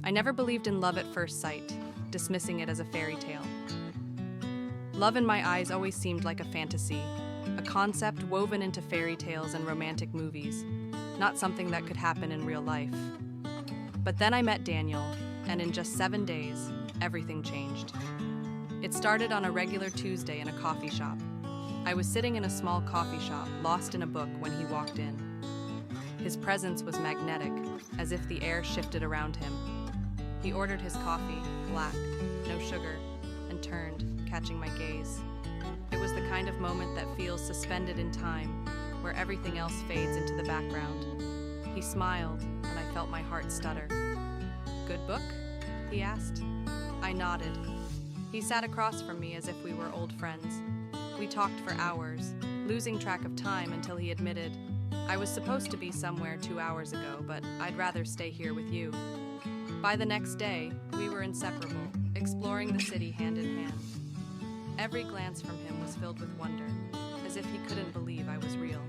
I never believed in love at first sight, dismissing it as a fairy tale. Love in my eyes always seemed like a fantasy, a concept woven into fairy tales and romantic movies, not something that could happen in real life. But then I met Daniel, and in just 7 days, everything changed. It started on a regular Tuesday in a coffee shop. I was sitting in a small coffee shop, lost in a book, when he walked in. His presence was magnetic, as if the air shifted around him. He ordered his coffee, black, no sugar, and turned, catching my gaze. It was the kind of moment that feels suspended in time, where everything else fades into the background. He smiled, and I felt my heart stutter. "Good book?" he asked. I nodded. He sat across from me as if we were old friends. We talked for hours, losing track of time until he admitted, "I was supposed to be somewhere 2 hours ago, but I'd rather stay here with you." By the next day, we were inseparable, exploring the city hand in hand. Every glance from him was filled with wonder, as if he couldn't believe I was real.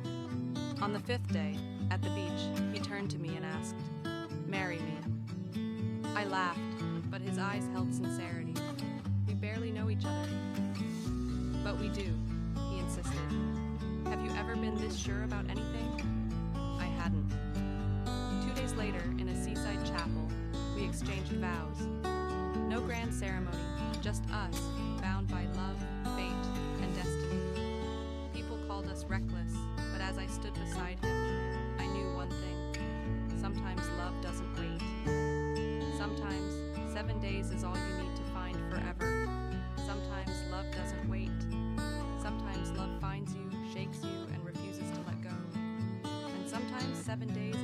On the 5th day, at the beach, he turned to me and asked, "Marry me." I laughed, but his eyes held sincerity. We barely know each other. "But we do," he insisted. "Have you ever been this sure about anything?" I hadn't. 2 days later, in a seaside chapel, we exchanged vows. No grand ceremony, just us, bound by love, fate, and destiny. People called us reckless, but as I stood beside him, I knew one thing. Sometimes love doesn't wait. Sometimes 7 days is all you need to find forever. Sometimes love doesn't wait. Sometimes love finds you, shakes you, and refuses to let go. And sometimes 7 days